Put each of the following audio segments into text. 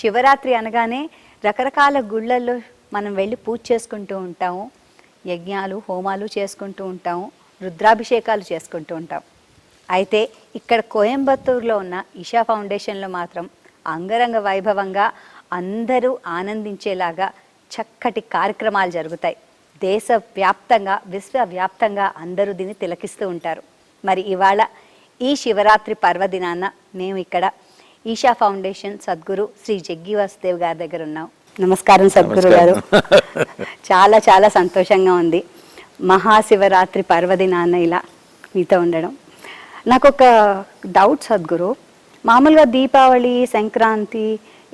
శివరాత్రి అనగానే రకరకాల గుళ్ళల్లో మనం వెళ్ళి పూజ చేసుకుంటూ ఉంటాము, యజ్ఞాలు హోమాలు చేసుకుంటూ ఉంటాము, రుద్రాభిషేకాలు చేసుకుంటూ ఉంటాం. అయితే ఇక్కడ కోయంబత్తూరులో ఉన్న ఇషా ఫౌండేషన్లో మాత్రం అంగరంగ వైభవంగా అందరూ ఆనందించేలాగా చక్కటి కార్యక్రమాలు జరుగుతాయి. దేశవ్యాప్తంగా విశ్వవ్యాప్తంగా అందరూ దీన్ని తిలకిస్తూ ఉంటారు. మరి ఇవాళ ఈ శివరాత్రి పర్వదినాన మేము ఇక్కడ ఈషా ఫౌండేషన్ సద్గురు శ్రీ జగ్గి వాసుదేవ్ గారి దగ్గర ఉన్నాం. నమస్కారం సద్గురు గారు. చాలా చాలా సంతోషంగా ఉంది మహాశివరాత్రి పర్వదినాన ఇలా మీతో ఉండడం. నాకు ఒక డౌట్ సద్గురు, మామూలుగా దీపావళి, సంక్రాంతి,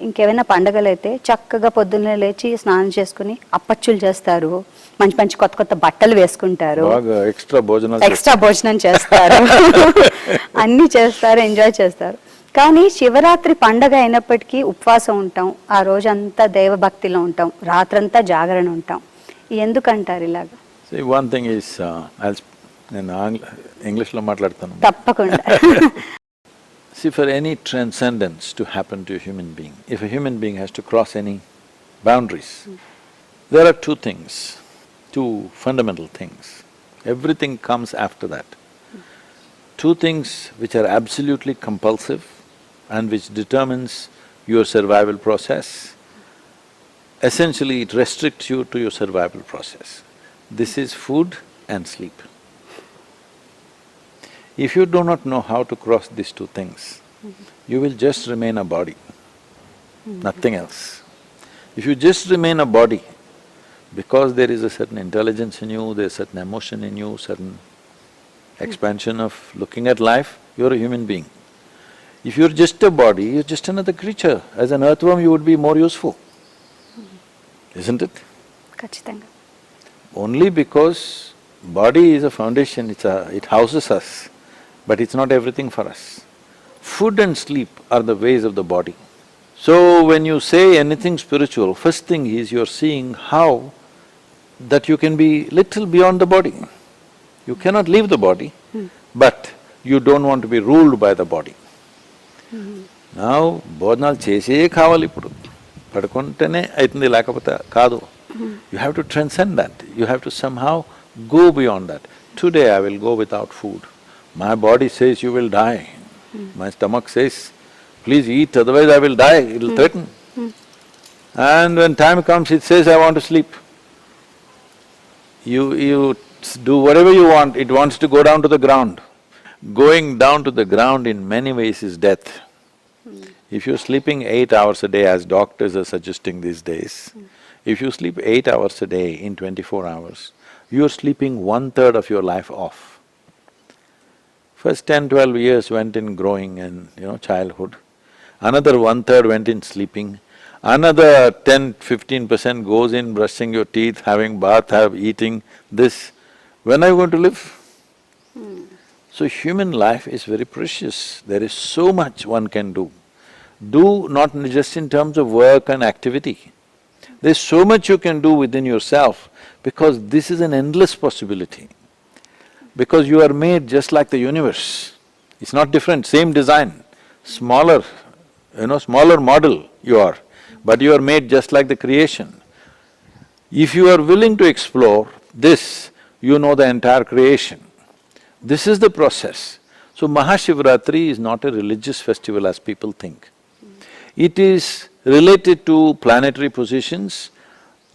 ఇంకేమైనా పండుగలు అయితే చక్కగా పొద్దున్నే లేచి స్నానం చేసుకుని అప్పచ్చులు చేస్తారు, మంచి మంచి కొత్త కొత్త బట్టలు వేసుకుంటారు, ఎక్స్ట్రా భోజనం చేస్తారు, అన్నీ చేస్తారు, ఎంజాయ్ చేస్తారు. కానీ శివరాత్రి పండగ అయినప్పటికీ ఉపవాసం ఉంటాం, ఆ రోజంతా దైవభక్తిలో ఉంటాం, రాత్రంతా జాగరణ ఉంటాం. ఎందుకంటారు ఇలాగా? వన్ థింగ్ ఈస్, నేను ఇంగ్లీష్లో మాట్లాడతాను. తప్పకుండా. See, for any transcendence to happen to a human being, if a human being has to cross any boundaries, there are two things, two fundamental things. Everything comes after that. Two things which are absolutely compulsive and which determines your survival process. Essentially, it restricts you to your survival process. This is food and sleep. If you do not know how to cross these two things, you will just remain a body, nothing else. If you just remain a body, because there is a certain intelligence in you, there's certain emotion in you, certain expansion of looking at life, you're a human being. If you're just a body, you're just another creature. As an earthworm, you would be more useful, isn't it? ఖచ్చితంగా. Only because body is a foundation, it houses us, but it's not everything for us. Food and sleep are the ways of the body. So when you say anything spiritual, first thing is you're seeing how that you can be little beyond the body. You cannot leave the body, but you don't want to be ruled by the body. Now, భోజనాలు చేసే కావాలి ఇప్పుడు, పడుకుంటేనే అవుతుంది, లేకపోతే కాదు. You have to transcend that, you have to somehow go beyond that. Today I will go without food. My body says you will die. My stomach says, please eat, otherwise I will die, it'll threaten. And when time comes, it says, I want to sleep. You do whatever you want, it wants to go down to the ground. Going down to the ground in many ways is death. If you're sleeping 8 hours a day, as doctors are suggesting these days, if you sleep 8 hours a day in 24 hours, you're sleeping 1/3 of your life off. First 10-12 years went in growing and, childhood. Another 1/3 went in sleeping. Another 10-15% goes in brushing your teeth, having bath, eating this. When are you going to live? So human life is very precious. There is so much one can do. Do not just in terms of work and activity. There's so much you can do within yourself, because this is an endless possibility. Because you are made just like the universe. It's not different, same design, smaller, smaller model you are, but you are made just like the creation. If you are willing to explore this, you know the entire creation. This is the process. So Mahashivratri is not a religious festival as people think. It is related to planetary positions.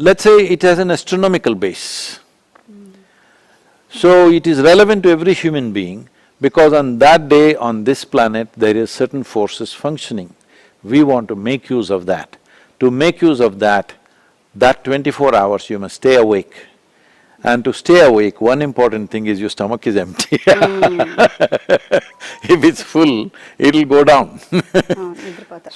Let's say it has an astronomical base. So it is relevant to every human being, because on that day, on this planet, there is certain forces functioning. We want to make use of that. To make use of that 24 hours you must stay awake. And to stay awake, one important thing is your stomach is empty. If it's full, it'll go down.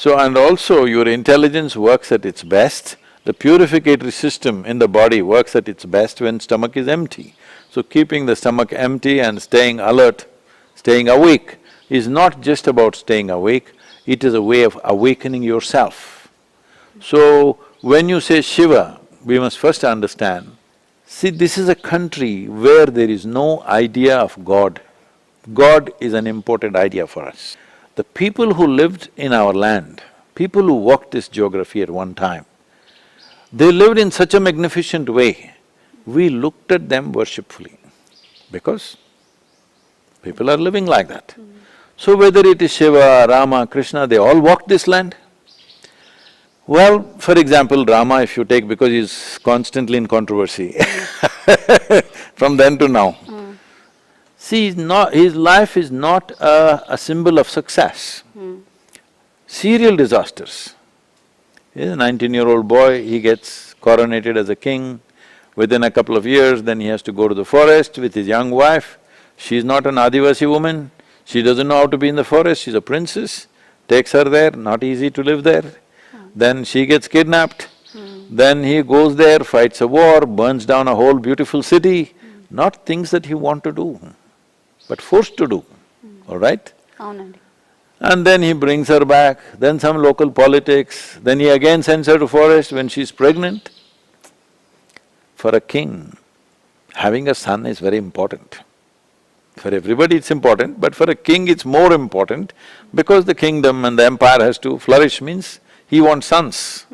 So, and also your intelligence works at its best. The purificatory system in the body works at its best when stomach is empty. So keeping the stomach empty and staying alert, staying awake, is not just about staying awake, it is a way of awakening yourself. So when you say Shiva, we must first understand, see, this is a country where there is no idea of God. God is an imported idea for us. The people who lived in our land people who walked this geography at one time, they lived in such a magnificent way, we looked at them worshipfully, because people are living like that. So whether it is Shiva, Rama, Krishna, they all walked this land. Well, for example, Rama, if you take, because he's constantly in controversy from then to now. See, his life is not a symbol of success. Serial disasters. He's a 19-year-old boy, he gets coronated as a king. Within a couple of years, then he has to go to the forest with his young wife. She's not an Adivasi woman, she doesn't know how to be in the forest, she's a princess, takes her there, not easy to live there. Then she gets kidnapped, then he goes there, fights a war, burns down a whole beautiful city, not things that he want to do, but forced to do, all right? అవునండి. And then he brings her back, then some local politics, then he again sends her to forest when she's pregnant. For a king, having a son is very important. For everybody it's important, but for a king it's more important because the kingdom and the empire has to flourish, means he wants sons.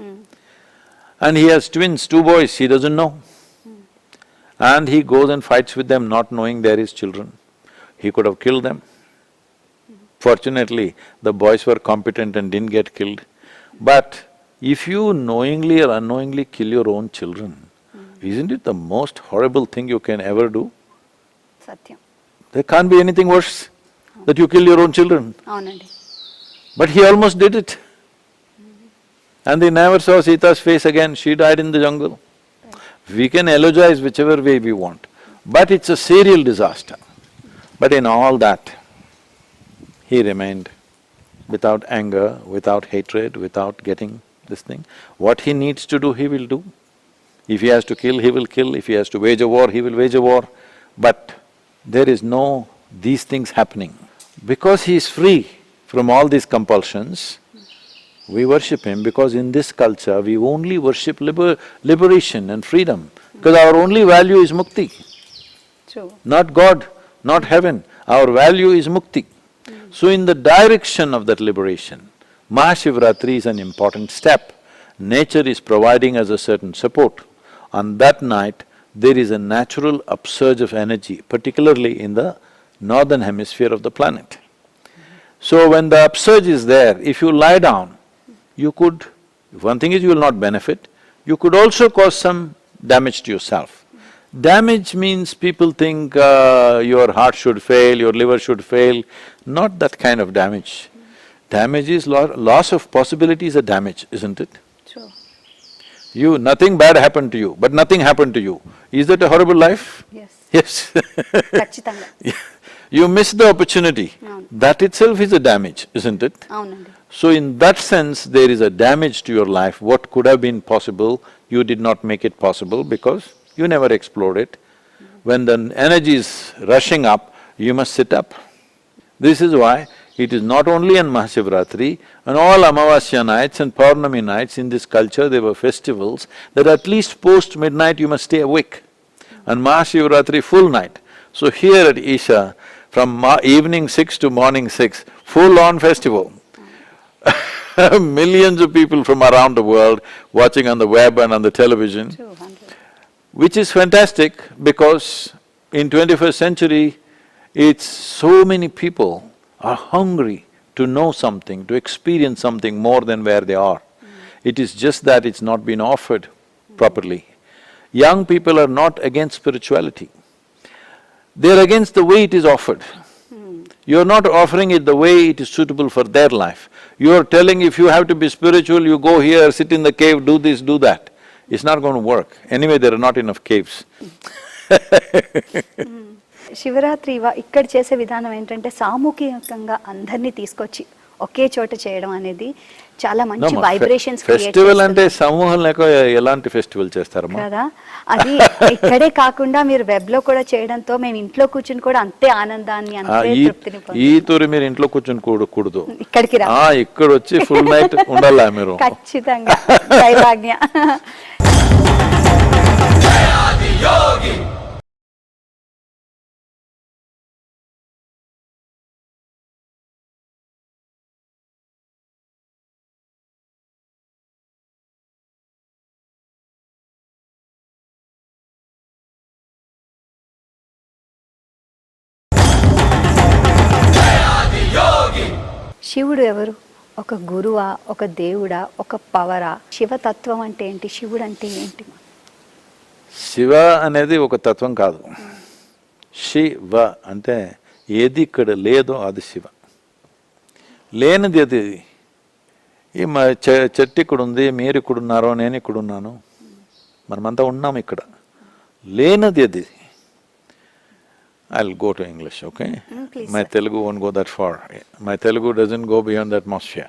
And he has twins, 2 boys, he doesn't know. And he goes and fights with them not knowing they're his children. He could have killed them. Fortunately, the boys were competent and didn't get killed. But if you knowingly or unknowingly kill your own children, isn't it the most horrible thing you can ever do? Satyam. There can't be anything worse, that you kill your own children. అవునండి. But he almost did it. And they never saw Sita's face again, she died in the jungle. We can eulogize whichever way we want, but it's a serial disaster. But in all that, he remained without anger, without hatred, without getting this thing. What he needs to do, he will do. If he has to kill, he will kill. If he has to wage a war, he will wage a war. But there is no these things happening. Because he is free from all these compulsions, we worship him, because in this culture we only worship liberation and freedom, because our only value is mukti. True. Not God, not heaven, our value is mukti. So in the direction of that liberation, Mahashivratri is an important step. Nature is providing us a certain support. On that night, there is a natural upsurge of energy, particularly in the northern hemisphere of the planet. So when the upsurge is there, if you lie down, you could… one thing is you will not benefit, you could also cause some damage to yourself. Damage means people think your heart should fail, your liver should fail, not that kind of damage. Damage is loss of possibility is a damage, isn't it? True. Nothing bad happened to you, but nothing happened to you. Is that a horrible life? Yes. Yes. ఖచ్చితంగా. You miss the opportunity. That itself is a damage, isn't it? అవునండి. So in that sense, there is a damage to your life. What could have been possible, you did not make it possible because you never explored it. When the energy is rushing up, you must sit up. This is why it is not only on Mahashivratri, on all Amavasya nights and Paurnami nights in this culture there were festivals that at least post-midnight you must stay awake. On Mahashivratri, full night. So here at Isha, from evening 6 to morning 6, full-on festival. Millions of people from around the world watching on the web and on the television. 200. Which is fantastic because in 21st century, it's so many people are hungry to know something, to experience something more than where they are. It is just that it's not been offered properly. Young people are not against spirituality. They're against the way it is offered. You're not offering it the way it is suitable for their life. You're telling if you have to be spiritual, you go here, sit in the cave, do this, do that. It's not going to work. Anyway, there are not enough caves. Shivaratri ఇక్కడ చేసే విధానం ఏంటంటే సామూహికంగా అందరినీ తీసుకొచ్చి ఒకే చోట చేయడం అనేది చాలా మంచి వైబ్రేషన్స్ ఫెస్టివల్ అంటే సమూహం లేక ఎలాంటి ఫెస్టివల్ చేస్తారమ్మా కదా. అది ఇక్కడే కాకుండా మీరు వెబ్ లో కూడా చేయడంతో మేము ఇంట్లో కూర్చుని కూడా అంతే ఆనందాన్ని అంతే తృప్తిని ఈ తూరి మీరు ఇంట్లో కూర్చుని కూడదు, ఇక్కడికి రా, ఇక్కడ వచ్చి ఫుల్ నైట్ ఉండాలా మీరు. ఖచ్చితంగా. దైవాజ్ఞ. శివుడు ఎవరు? ఒక గురువా, ఒక దేవుడా, ఒక పవరా? శివతత్వం అంటే ఏంటి? శివుడు అంటే ఏంటి? శివ అనేది ఒక తత్వం కాదు. శివ అంటే ఏది ఇక్కడ లేదో అది శివ. లేనిది అది. ఈ చెట్టు ఇక్కడ ఉంది, మీరు ఇక్కడ ఉన్నారో, నేను ఇక్కడ ఉన్నాను, మనమంతా ఉన్నాం ఇక్కడ. లేనిది అది. I'll go to English, okay? Please, My sir. Telugu won't go that far. My Telugu doesn't go beyond the atmosphere.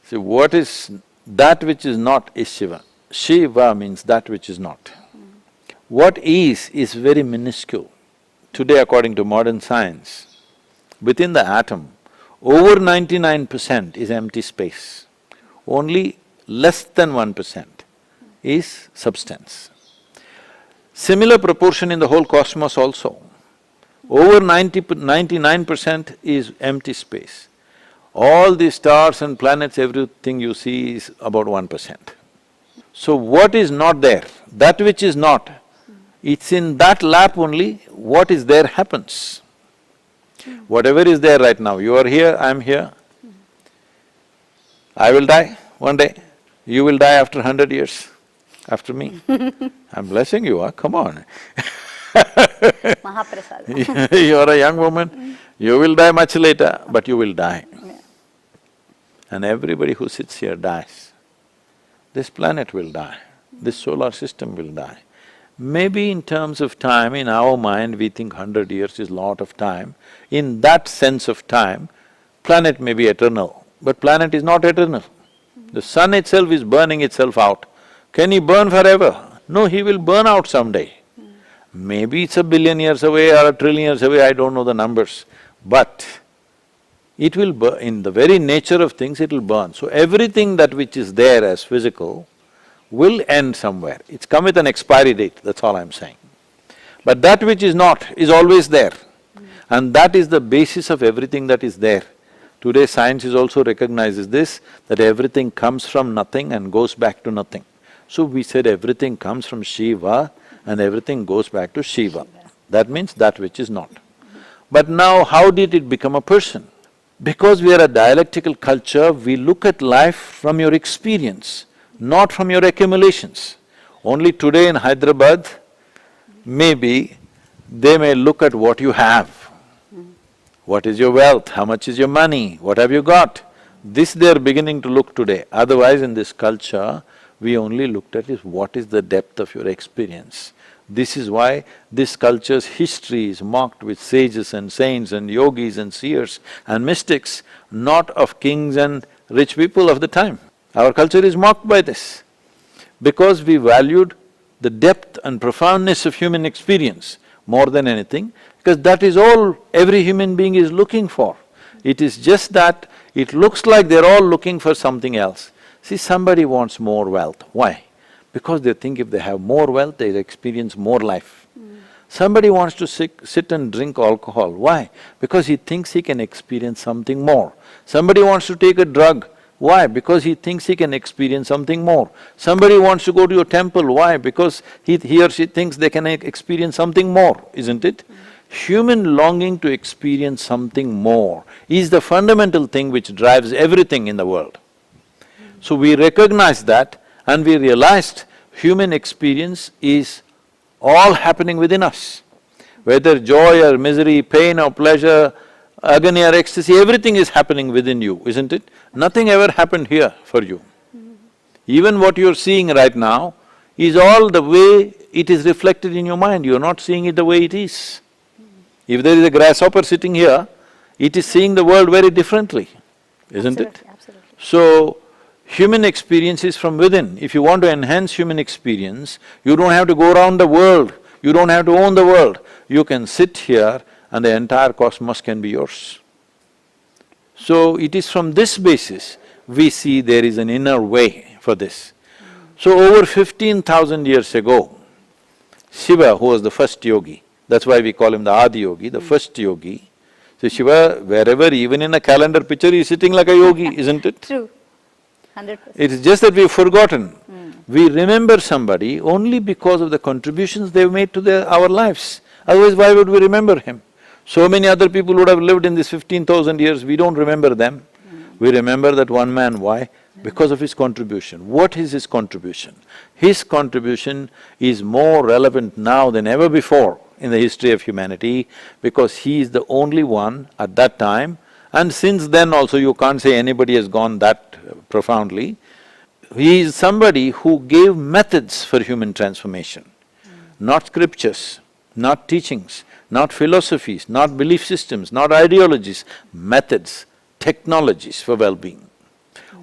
See, what is that which is not is Shiva. Shiva means that which is not. What is very minuscule. Today, according to modern science, within the atom, over 99% is empty space. Only less than 1% is substance. Similar proportion in the whole cosmos also. Over 99% is empty space. All the stars and planets, everything you see is about 1%. So what is not there, that which is not, it's in that lap only what is there happens. Whatever is there right now, you are here, I am here. I will die one day, you will die after 100 years. After me. I'm blessing you, come on. Mahaprasad. You are a young woman, you will die much later, but you will die. Yeah. And everybody who sits here dies. This planet will die, this solar system will die. Maybe in terms of time, in our mind, we think 100 years is lot of time. In that sense of time, planet may be eternal, but planet is not eternal. The sun itself is burning itself out. Can he burn forever? No, he will burn out someday. Maybe it's 1 billion years away or 1 trillion years away, I don't know the numbers. But it will burn, in the very nature of things it will burn. So everything that which is there as physical will end somewhere. It's come with an expiry date, that's all I'm saying. But that which is not is always there. And that is the basis of everything that is there. Today science is also recognizes this, that everything comes from nothing and goes back to nothing. So we said everything comes from Shiva and everything goes back to Shiva. That means that which is not. But now how did it become a person? Because we are a dialectical culture, we look at life from your experience, not from your accumulations. Only today in Hyderabad, maybe they may look at what you have. What is your wealth? How much is your money? What have you got? This they are beginning to look today. Otherwise in this culture, we only looked at is what is the depth of your experience. This is why this culture's history is marked with sages and saints and yogis and seers and mystics, not of kings and rich people of the time. Our culture is marked by this, because we valued the depth and profoundness of human experience more than anything, because that is all every human being is looking for. It is just that it looks like they're all looking for something else. See, somebody wants more wealth. Why? Because they think if they have more wealth, they experience more life. Somebody wants to sit and drink alcohol. Why? Because he thinks he can experience something more. Somebody wants to take a drug. Why? Because he thinks he can experience something more. Somebody wants to go to a temple. Why? Because he or she thinks they can experience something more, isn't it? Human longing to experience something more is the fundamental thing which drives everything in the world. So we recognized that and we realized human experience is all happening within us. Whether joy or misery, pain or pleasure, agony or ecstasy, everything is happening within you, isn't it? Nothing ever happened here for you. Even what you're seeing right now is all the way it is reflected in your mind, you're not seeing it the way it is. If there is a grasshopper sitting here, it is seeing the world very differently, isn't it? Absolutely. So, human experience is from within. If you want to enhance human experience, you don't have to go around the world, you don't have to own the world. You can sit here and the entire cosmos can be yours. So, it is from this basis we see there is an inner way for this. So, over 15,000 years ago, Shiva, who was the first yogi, that's why we call him the Adiyogi, the first yogi. So, Shiva, wherever, even in a calendar picture, he is sitting like a yogi, isn't it? True. 100%. It is just that we've forgotten. We remember somebody only because of the contributions they've made to our lives. Otherwise, why would we remember him? So many other people would have lived in this 15,000 years, we don't remember them. We remember that one man, why? Because of his contribution. What is his contribution? His contribution is more relevant now than ever before in the history of humanity, because he is the only one at that time, and since then also you can't say anybody has gone that profoundly. He is somebody who gave methods for human transformation, not scriptures, not teachings, not philosophies, not belief systems, not ideologies, methods, technologies for well-being.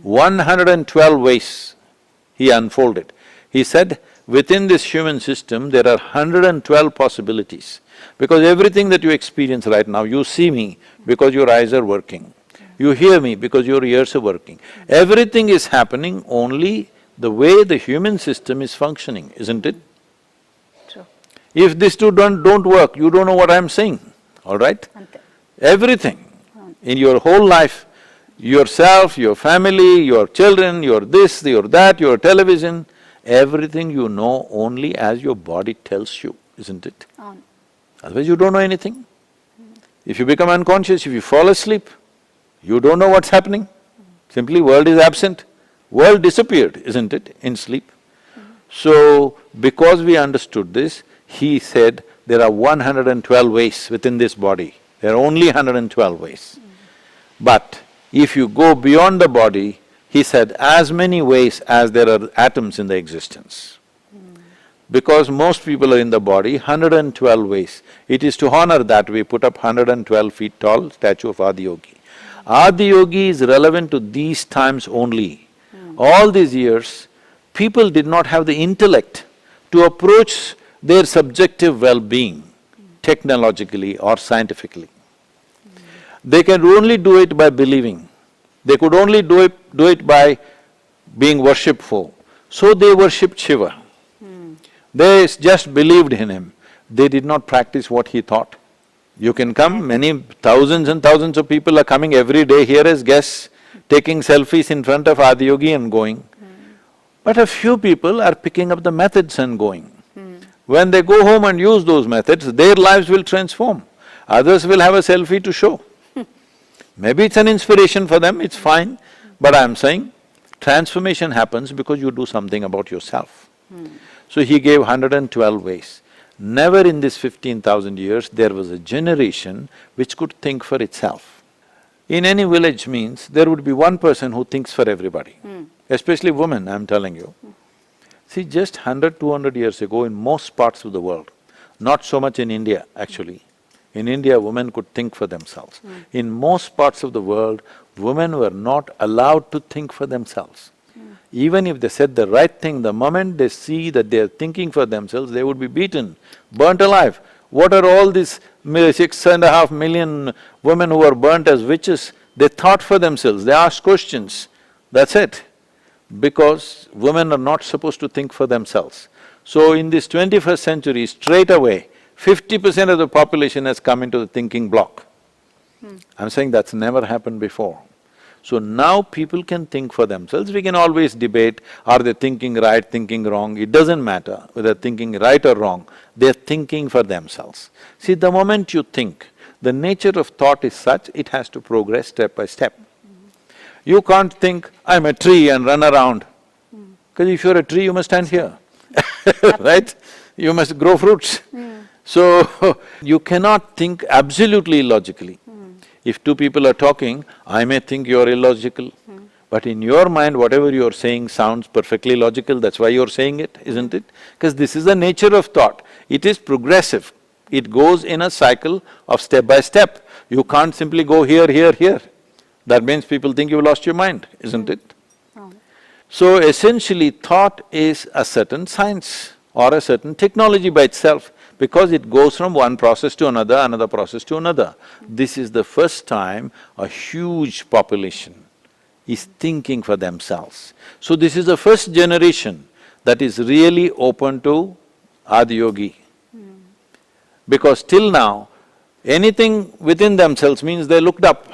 112 ways he unfolded. He said, within this human system, there are 112 possibilities. Because everything that you experience right now, you see me because your eyes are working. You hear me because your ears are working. Everything is happening only the way the human system is functioning, isn't it? True. If these two don't work, you don't know what I'm saying, all right? Everything in your whole life, yourself, your family, your children, your this, your that, your television, everything you know only as your body tells you, isn't it? Otherwise you don't know anything. If you become unconscious, if you fall asleep, you don't know what's happening. Simply world is absent. World disappeared, isn't it, in sleep? So, because we understood this, he said there are 112 ways within this body. There are only 112 ways. But if you go beyond the body, he said, as many ways as there are atoms in the existence. Because most people are in the body, 112 ways. It is to honor that we put up 112 feet tall statue of Adiyogi. Adiyogi is relevant to these times only. All these years, people did not have the intellect to approach their subjective well-being technologically or scientifically. They can only do it by believing. They could only do it by being worshipful. So they worshipped Shiva. They just believed in him. They did not practice what he taught. You can come, many thousands and thousands of people are coming every day here as guests, taking selfies in front of Adiyogi and going. But a few people are picking up the methods and going. When they go home and use those methods, their lives will transform. Others will have a selfie to show. Maybe it's an inspiration for them, it's fine, but I'm saying transformation happens because you do something about yourself. So he gave 112 ways. Never in this 15,000 years there was a generation which could think for itself. In any village means there would be one person who thinks for everybody, especially women, I'm telling you. See, just 100, 200 years ago in most parts of the world, not so much in India actually. In India, women could think for themselves. In most parts of the world, women were not allowed to think for themselves. Even if they said the right thing, the moment they see that they are thinking for themselves, they would be beaten, burnt alive. What are all these 6.5 million women who are burnt as witches? They thought for themselves, they asked questions, that's it. Because women are not supposed to think for themselves. So in this 21st century, straight away, 50% of the population has come into the thinking block. I'm saying that's never happened before. So now people can think for themselves, we can always debate, are they thinking right, thinking wrong, it doesn't matter whether thinking right or wrong, they're thinking for themselves. See, the moment you think, the nature of thought is such, it has to progress step by step. You can't think, I'm a tree and run around, because if you're a tree, you must stand here, right? You must grow fruits. So, you cannot think absolutely illogically. If two people are talking, I may think you're illogical, but in your mind, whatever you're saying sounds perfectly logical, that's why you're saying it, isn't it? Because this is the nature of thought, it is progressive, it goes in a cycle of step by step. You can't simply go here, here, here. That means people think you've lost your mind, isn't it? So essentially, thought is a certain science or a certain technology by itself, because it goes from one process to another process to another. This is the first time a huge population is thinking for themselves. So this is the first generation that is really open to Adiyogi. Because till now, anything within themselves means they looked up.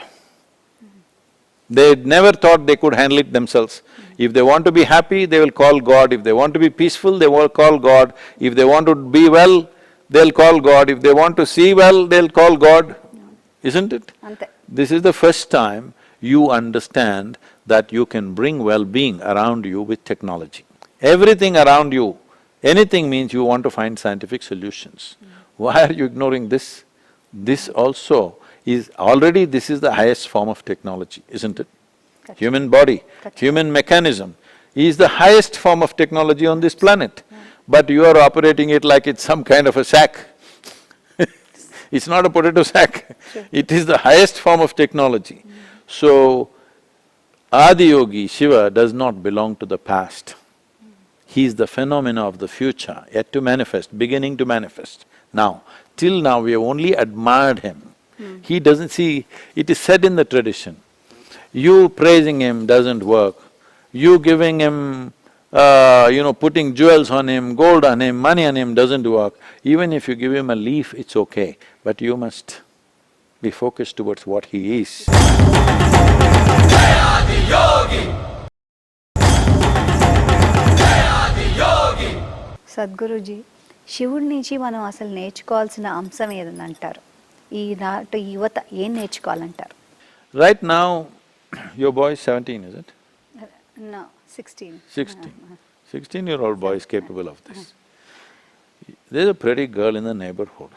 They never thought they could handle it themselves. If they want to be happy, they will call God. If they want to be peaceful, they will call God. If they want to be well, they'll call God. If they want to see well, they'll call God. isn't it? Ante. This is the first time you understand that you can bring well-being around you with technology. Everything around you, anything means you want to find scientific solutions. Why are you ignoring this? This also is… already this is the highest form of technology, isn't it? Gotcha. Human body, Gotcha. human mechanism is the highest form of technology on this planet. But you are operating it like it's some kind of a sack. It's not a potato sack, it is the highest form of technology. So, Adiyogi, Shiva, does not belong to the past. He is the phenomena of the future, yet to manifest, beginning to manifest. Now, till now we have only admired him. He doesn't see… it is said in the tradition, you praising him doesn't work, you giving him putting jewels on him, gold on him, money on him doesn't work. Even if you give him a leaf, it's okay, but you must be focused towards what he is. Sadhguruji, శివుడి నుంచి మనం అసలు నేర్చుకోవాల్సిన అంశం ఏదని అంటారు? ఈనాటి యువత ఏం నేర్చుకోవాలంటారు? Right now, your boy is 17, is it? No, 16. 16. 16-year-old boy is capable of this. There's a pretty girl in the neighborhood.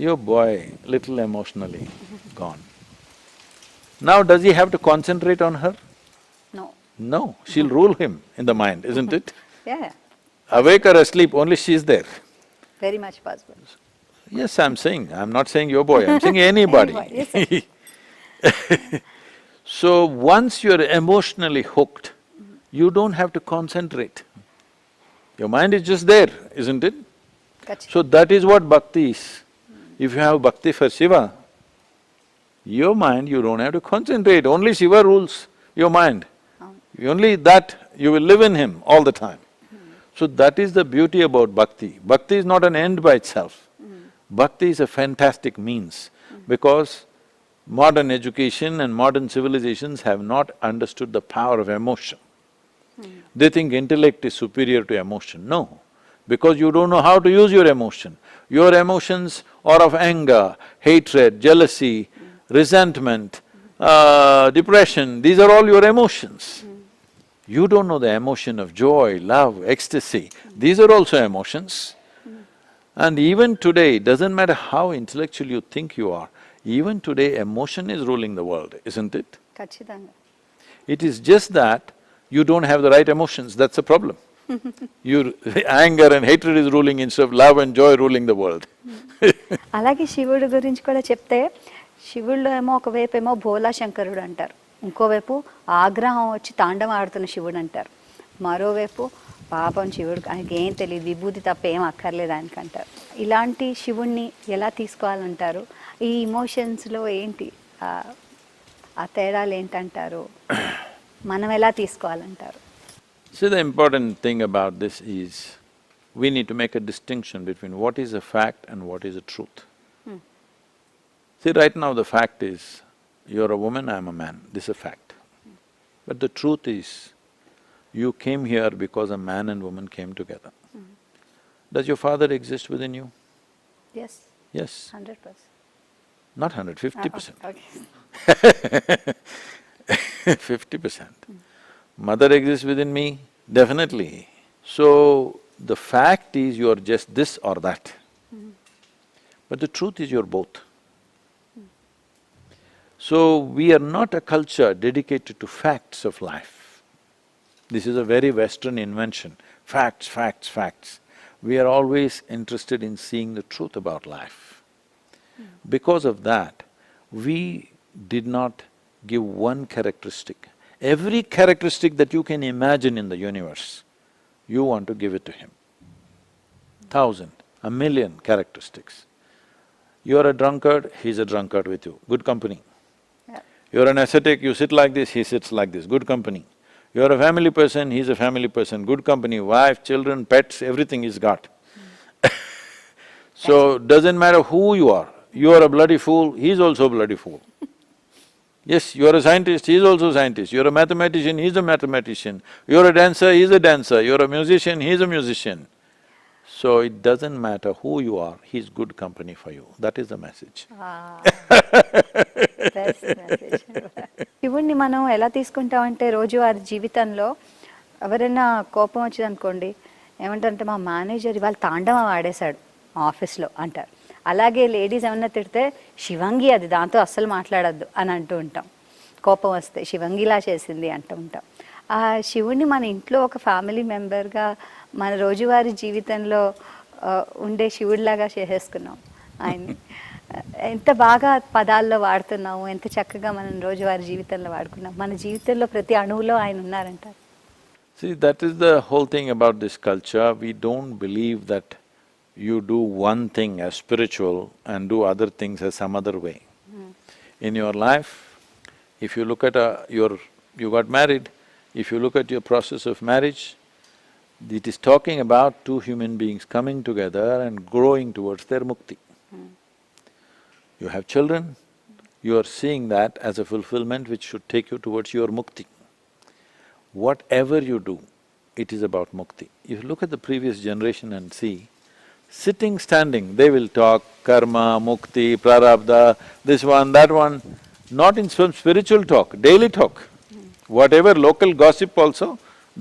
Your boy, little emotionally gone. Now, does he have to concentrate on her? No. No, she'll rule him in the mind, isn't it? Yeah, Awake or asleep, only she's there. very much possible. Yes, I'm saying, I'm not saying your boy, I'm saying anybody. Yes, sir. So, once you're emotionally hooked, you don't have to concentrate. Your mind is just there, isn't it? Gotcha. So that is what bhakti is. If you have bhakti for Shiva, your mind you don't have to concentrate, only Shiva rules your mind. Only that you will live in him all the time. So that is the beauty about bhakti. Bhakti is not an end by itself. Bhakti is a fantastic means, because modern education and modern civilizations have not understood the power of emotion. They think intellect is superior to emotion. No, because you don't know how to use your emotion. Your emotions are of anger, hatred, jealousy, resentment, depression, these are all your emotions. You don't know the emotion of joy, love, ecstasy, these are also emotions. And even today, doesn't matter how intellectual you think you are, even today emotion is ruling the world, isn't it? ఖచ్చితంగా. It is just that you don't have the right emotions, that's the problem. Your anger and hatred is ruling instead of love and joy ruling the world. అలాగే శివుడి గురించి కూడా చెప్తే, శివుళ్ళు ఏమో ఒకవైపు ఏమో భోలా శంకరుడు అంటారు, ఇంకోవైపు ఆగ్రహం వచ్చి తాండవం ఆడుతున్న శివుడు అంటారు, మరోవైపు పాపం శివుడు ఆయనకి ఏం తెలియదు, విభూతి తప్ప ఏం అక్కర్లేదు ఆయనకి అంటారు. ఇలాంటి శివుణ్ణి ఎలా తీసుకోవాలంటారు? ఈ ఇమోషన్స్లో ఏంటి ఆ తేడాలు ఏంటంటారు? మనం ఎలా తీసుకోవాలంటారు? See, the important thing about this is, we need to make a distinction between what is a fact and what is a truth. See, right now the fact is, you're a woman, I'm a man, this is a fact. But the truth is, you came here because a man and woman came together. Does your father exist within you? Yes, Yes. 100%. Not 100, 50%. Okay. 50%. Mother exists within me? Definitely. So, the fact is you are just this or that. But the truth is you're both. So, we are not a culture dedicated to facts of life. This is a very Western invention, facts, facts, facts. We are always interested in seeing the truth about life. Because of that, we did not give one characteristic. Every characteristic that you can imagine in the universe, you want to give it to him. 1,000, 1,000,000 characteristics. You're a drunkard, he's a drunkard with you, good company. Yeah. You're an ascetic, you sit like this, he sits like this, good company. You're a family person, he's a family person, good company, wife, children, pets, everything he's got. So, doesn't matter who you are a bloody fool, he's also a bloody fool. Yes, you're a scientist, he's also a scientist, you're a mathematician, he's a mathematician, you're a dancer, he's a dancer, you're a musician, he's a musician. So it doesn't matter who you are, he's good company for you. That is the message. Best message. శివుణ్ణి మనం ఎలా తీసుకుంటామంటే రోజువారి జీవితంలో ఎవరైనా కోపం వచ్చింది అనుకోండి, ఏమంటారంటే మా మేనేజర్ ఇవాళ తాండవం ఆడేశాడు ఆఫీస్లో అంటారు. అలాగే లేడీస్ ఏమన్నా తిడితే శివంగి అది, దాంతో అస్సలు మాట్లాడద్దు అని అంటూ ఉంటాం. కోపం వస్తే శివంగిలా చేసింది అంటూ ఉంటాం. ఆ శివుణ్ణి మన ఇంట్లో ఒక ఫ్యామిలీ మెంబర్గా మన రోజువారీ జీవితంలో ఉండే శివుడిలాగా చేసేసుకున్నాం ఆయన్ని. ఎంత బాగా పదాల్లో వాడుతున్నాము, ఎంత చక్కగా మనం రోజువారీ జీవితంలో వాడుకున్నాం. మన జీవితంలో ప్రతి అణువులో ఆయన ఉన్నారంటారు. See, that is the whole thing about this culture. We don't believe that you do one thing as spiritual and do other things as some other way. In your life, if you look at you got married, if you look at your process of marriage, it is talking about two human beings coming together and growing towards their mukti. You have children, you are seeing that as a fulfillment which should take you towards your mukti. Whatever you do, it is about mukti. If you look at the previous generation and see, sitting, standing, they will talk karma, mukti, prarabdha, this one, that one, not in some spiritual talk, daily talk. Whatever local gossip also,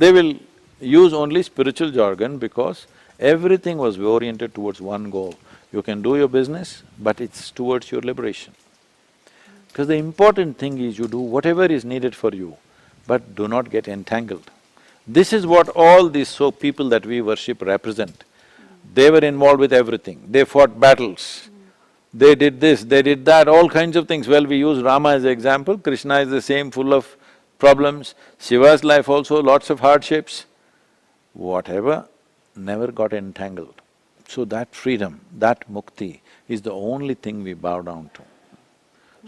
they will use only spiritual jargon because everything was oriented towards one goal. You can do your business, but it's towards your liberation. Because the important thing is you do whatever is needed for you, but do not get entangled. This is what all these people that we worship represent. They were involved with everything, they fought battles, they did this, they did that, all kinds of things. Well, we use Rama as an example, Krishna is the same, full of problems, Shiva's life also, lots of hardships. Whatever, never got entangled. So that freedom, that mukti is the only thing we bow down to.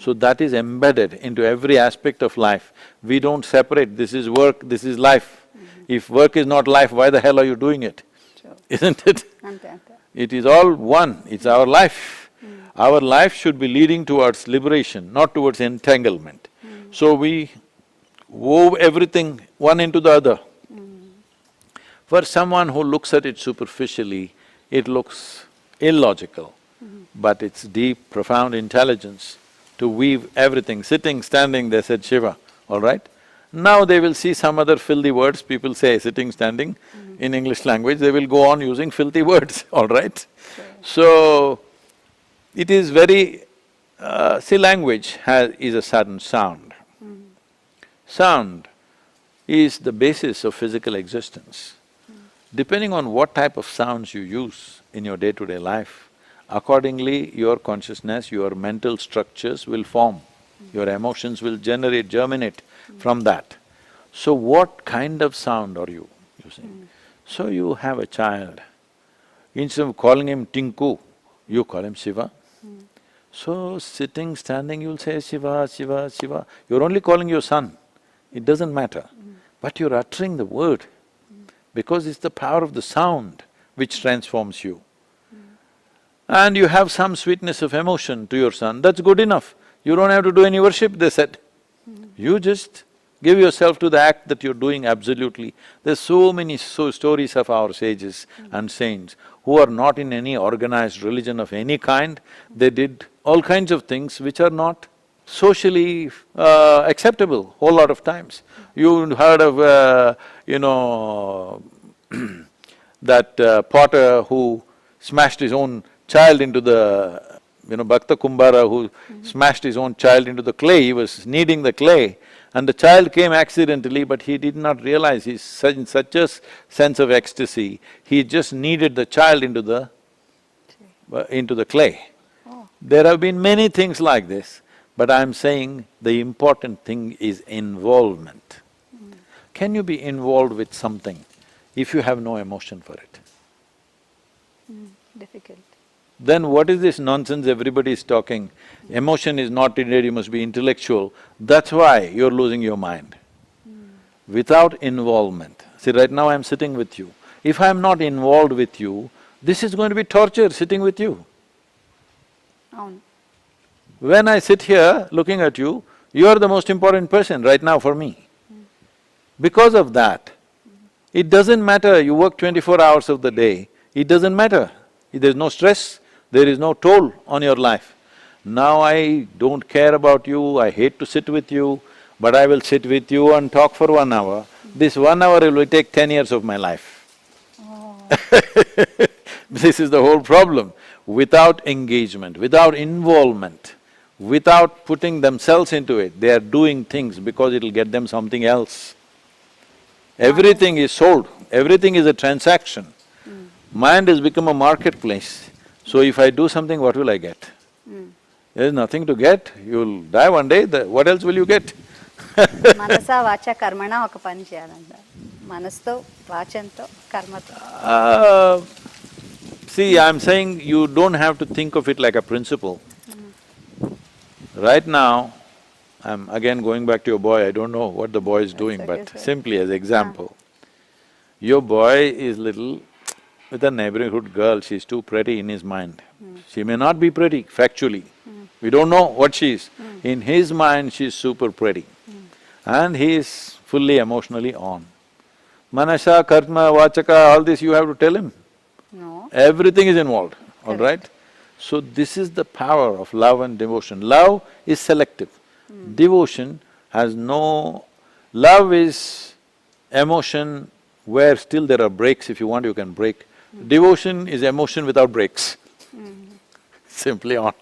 So that is embedded into every aspect of life. We don't separate, this is work, this is life. If work is not life, why the hell are you doing it? Sure. Isn't it? It is all one, it's our life. Our life should be leading towards liberation, not towards entanglement. So we wove everything one into the other. For someone who looks at it superficially, it looks illogical, but it's deep, profound intelligence to weave everything. Sitting, standing, they said Shiva, all right? Now they will see some other filthy words, people say sitting, standing, in English language, they will go on using filthy words, all right? So, it is very… see, language is a sudden sound. Sound is the basis of physical existence. Depending on what type of sounds you use in your day-to-day life, accordingly your consciousness, your mental structures will form, your emotions will germinate from that. So what kind of sound are you using? So you have a child, instead of calling him Tinku, you call him Shiva. So sitting, standing, you'll say Shiva, Shiva, Shiva. You're only calling your son, it doesn't matter, but you're uttering the word. Because it's the power of the sound which transforms you. And you have some sweetness of emotion to your son, that's good enough. You don't have to do any worship, they said. You just give yourself to the act that you're doing absolutely. There's so many stories of our sages and saints who are not in any organized religion of any kind. They did all kinds of things which are not socially acceptable whole lot of times. You heard of, that potter who smashed his own child into the… Bhakta Kumbhara who smashed his own child into the clay, he was kneading the clay and the child came accidentally, but he did not realize, he's in such a sense of ecstasy, he just kneaded the child into the clay. There have been many things like this, but I'm saying the important thing is involvement. Can you be involved with something if you have no emotion for it? Difficult. Then what is this nonsense everybody is talking? Emotion is not needed, you must be intellectual. That's why you're losing your mind. Without involvement… See, right now I'm sitting with you. If I'm not involved with you, this is going to be torture sitting with you. When I sit here looking at you, you are the most important person right now for me. Because of that, it doesn't matter you work 24 hours of the day, It doesn't matter. There's no stress, there is no toll on your life. Now I don't care about you, I hate to sit with you, but I will sit with you and talk for 1 hour. This 1 hour will take 10 years of my life. This is the whole problem. Without engagement, without involvement, without putting themselves into it, they are doing things because it'll get them something else. Everything is sold, everything is a transaction. Mind has become a marketplace. So if I do something, what will I get? There's nothing to get. You'll die one day, what else will you get? మనస వాచ కర్మణ ఒక పని చేయాలంట. మనసుతో, వాచంతో, కర్మతో. See, I'm saying you don't have to think of it like a principle. Right now, I'm again going back to your boy, I don't know what the boy is doing, okay, but sir. simply as example, your boy is little with a neighborhood girl, she's too pretty in his mind. She may not be pretty factually, we don't know what she is. In his mind, she's super pretty. And he is fully emotionally on. Manasha, karma, vachaka, all this you have to tell him. No. Everything is involved, all right? So this is the power of love and devotion. Love is selective. Devotion has no… Love is emotion where still there are breaks, if you want you can break. Devotion is emotion without breaks. Simply on.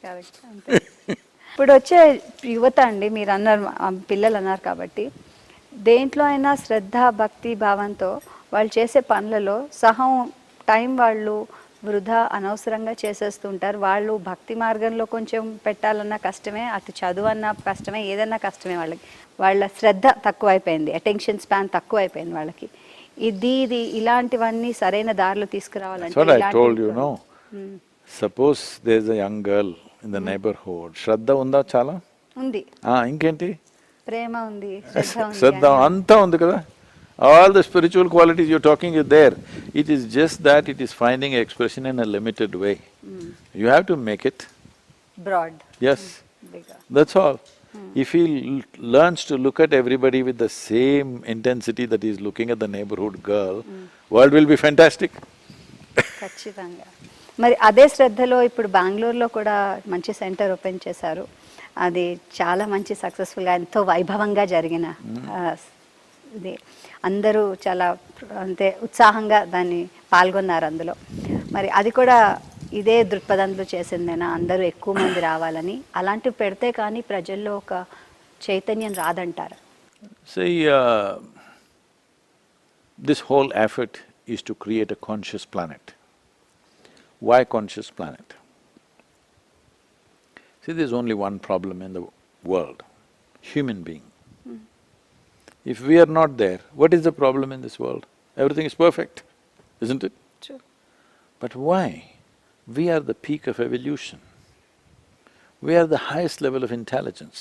Correct, అంతే. ఇప్పుడు వచ్చే యువత అండి, మీరు అన్నారు, పిల్లలు అన్నారు కాబట్టి, దేంట్లో అయినా శ్రద్ధ, భక్తి భావంతో వాళ్ళు చేసే పనులలో సహం టైం వాళ్ళు వృధా అనవసరంగా చేసేస్తుంటారు. వాళ్ళు భక్తి మార్గంలో కొంచెం పెట్టాలన్నా కష్టమే, అటు చదువు అన్నా కష్టమే, ఏదన్నా కష్టమే వాళ్ళకి. వాళ్ళ శ్రద్ధ తక్కువైపోయింది, అటెన్షన్ స్పాన్ తక్కువైపోయింది వాళ్ళకి. ఇది ఇలాంటివన్నీ సరైన దారిలో తీసుకురావాలంటే That's what I told you, no? Suppose there's a young girl in the neighborhood, Shraddha unda chala? ఉంది, ఇంకేంటి? ప్రేమ ఉంది, శ్రద్ధ ఉంది, Shraddha anta undi kada? All the spiritual qualities you're talking is there. It is just that it is finding expression in a limited way. You have to make it. Broad. Yes, that's all. If he learns to look at everybody with the same intensity that he's looking at the neighborhood girl, world will be fantastic. ఖచ్చితంగా. మరి అదే శ్రద్ధలో ఇప్పుడు బెంగళూరులో కూడా మంచి centre open చేశారు. అది చాలా మంచి సక్సెస్ఫుల్గా, ఎంతో వైభవంగా జరిగిన ఇది. అందరూ చాలా అంతే ఉత్సాహంగా దాన్ని పాల్గొన్నారు అందులో. మరి అది కూడా ఇదే దృక్పథంలో చేసిందేనా, అందరూ ఎక్కువ మంది రావాలని? అలాంటివి పెడితే కానీ ప్రజల్లో ఒక చైతన్యం రాదంటారు. See, this whole effort is to create a conscious planet. Why conscious planet? See, there's only one problem in the world, human being. If we are not there, what is the problem in this world? Everything is perfect, isn't it? True. But why? We are the peak of evolution. We are the highest level of intelligence.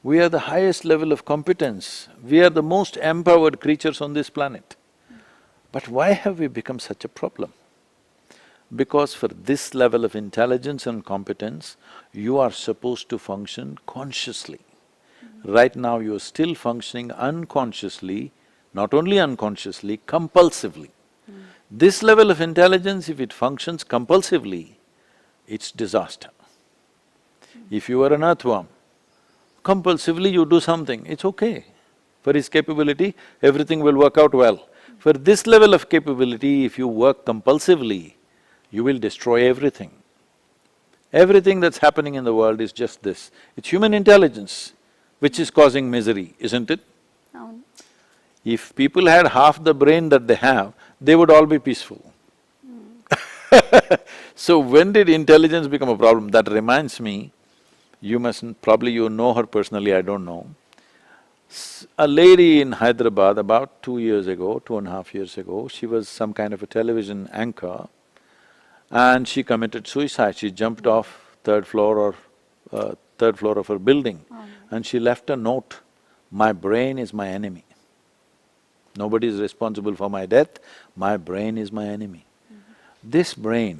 We are the highest level of competence. We are the most empowered creatures on this planet. But why have we become such a problem? Because for this level of intelligence and competence, you are supposed to function consciously. Right now you're still functioning unconsciously, not only unconsciously, compulsively. This level of intelligence, if it functions compulsively, it's disaster. If you are an earthworm, compulsively you do something, it's okay. For his capability, everything will work out well. For this level of capability, if you work compulsively, you will destroy everything. Everything that's happening in the world is just this. It's human intelligence which is causing misery, isn't it? అవును. If people had half the brain that they have, they would all be peaceful. So when did intelligence become a problem? That reminds me, you mustn't… probably you know her personally, I don't know. A lady in Hyderabad about 2 years ago, 2.5 years ago, she was some kind of a television anchor and she committed suicide. She jumped off third floor of her building and she left a note, "My brain is my enemy. Nobody is responsible for my death, my brain is my enemy." This brain,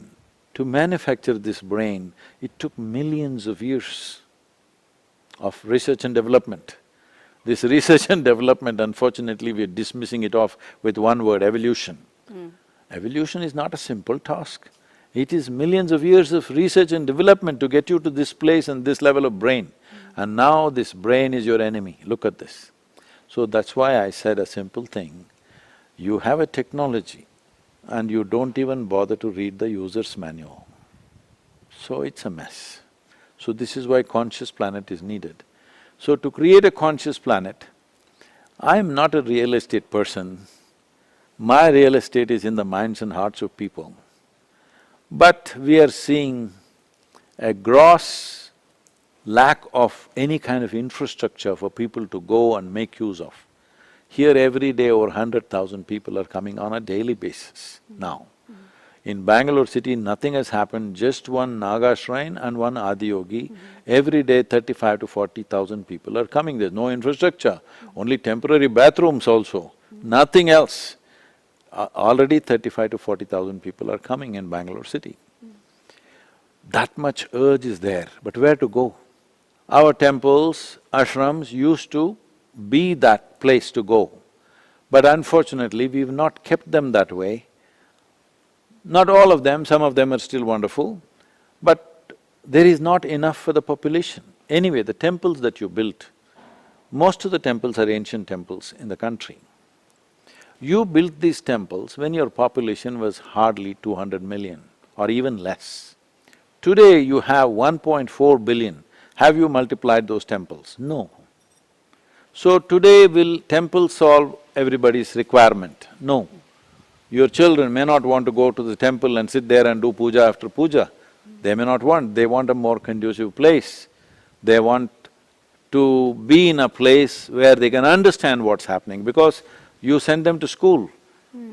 to manufacture this brain, it took millions of years of research and development. This research and development, unfortunately, we're dismissing it off with one word, evolution. Evolution is not a simple task. It is millions of years of research and development to get you to this place and this level of brain. And now this brain is your enemy, look at this. So that's why I said a simple thing. You have a technology and you don't even bother to read the user's manual. So it's a mess. So this is why conscious planet is needed. So to create a conscious planet, I'm not a real estate person. My real estate is in the minds and hearts of people. But we are seeing a gross lack of any kind of infrastructure for people to go and make use of. Here every day over 100,000 people are coming on a daily basis now. In Bangalore city, nothing has happened, just one Naga shrine and one Adiyogi. Every day 35 to 40,000 people are coming, there's no infrastructure, only temporary bathrooms also, nothing else. Already 35 to 40,000 people are coming in Bangalore city. That much urge is there, but where to go? Our temples, ashrams used to be that place to go. But unfortunately, we've not kept them that way. Not all of them, some of them are still wonderful, but there is not enough for the population. Anyway, the temples that you built, most of the temples are ancient temples in the country. You built these temples when your population was hardly 200 million or even less. Today you have 1.4 billion. Have you multiplied those temples? No. So today will temples solve everybody's requirement? No. Your children may not want to go to the temple and sit there and do puja after puja. They may not want, they want a more conducive place. They want to be in a place where they can understand what's happening because you send them to school.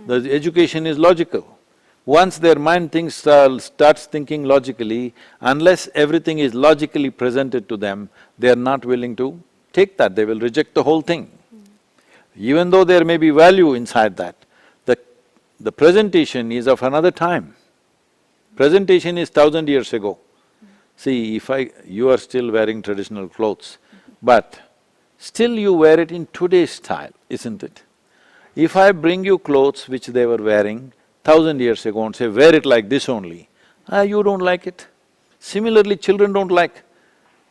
The education is logical. Once their mind starts thinking logically, unless everything is logically presented to them, they are not willing to take that, they will reject the whole thing. Even though there may be value inside that, the presentation is of another time. Presentation is 1,000 years ago. See, you are still wearing traditional clothes, but still you wear it in today's style, isn't it? If I bring you clothes which they were wearing 1,000 years ago and say, wear it like this only, you don't like it. Similarly, children don't like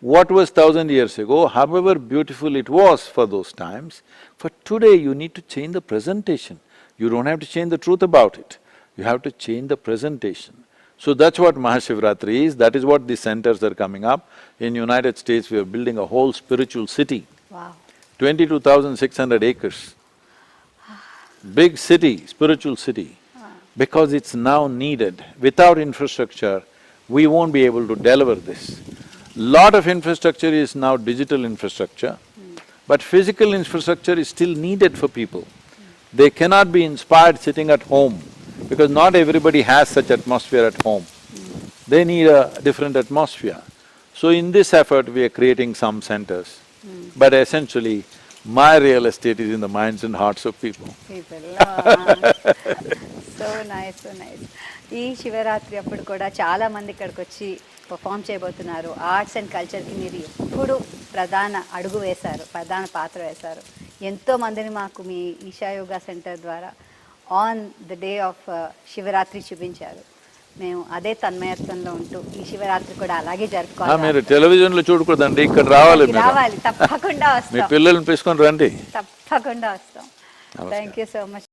what was 1,000 years ago, however beautiful it was for those times. For today, you need to change the presentation. You don't have to change the truth about it, you have to change the presentation. So that's what Mahashivratri is, that is what these centers are coming up. In United States, we are building a whole spiritual city. Wow. 22,600 acres. Big city, spiritual city, because it's now needed. Without infrastructure, we won't be able to deliver this. Lot of infrastructure is now digital infrastructure, but physical infrastructure is still needed for people. They cannot be inspired sitting at home, because not everybody has such atmosphere at home. They need a different atmosphere. So in this effort, we are creating some centers. But essentially, my real estate is in the minds and hearts of people. So nice so nice. ఈ శివరాత్రి అప్పుడు కూడా చాలా మంది ఇక్కడికి వచ్చి perform చేయబోతున్నారు. Arts and కల్చర్కి మీరు ఎప్పుడు ప్రధాన అడుగు వేశారు, ప్రధాన పాత్ర వేశారు. ఎంతో మందిని మాకు మీ ఈషా యోగా సెంటర్ ద్వారా on the day of Shivaratri చూపించారు. మేము అదే తన్మయత్వంలో ఉంటూ ఈ శివరాత్రి కూడా అలాగే జరుపుకోవాలి. మీరు టెలివిజన్లో చూడకూడదండి, ఇక్కడ రావాలి, తప్పకుండా వస్తాం. మీ పిల్లల్ని తీసుకొని రండి, తప్పకుండా వస్తాం. Thank you so much.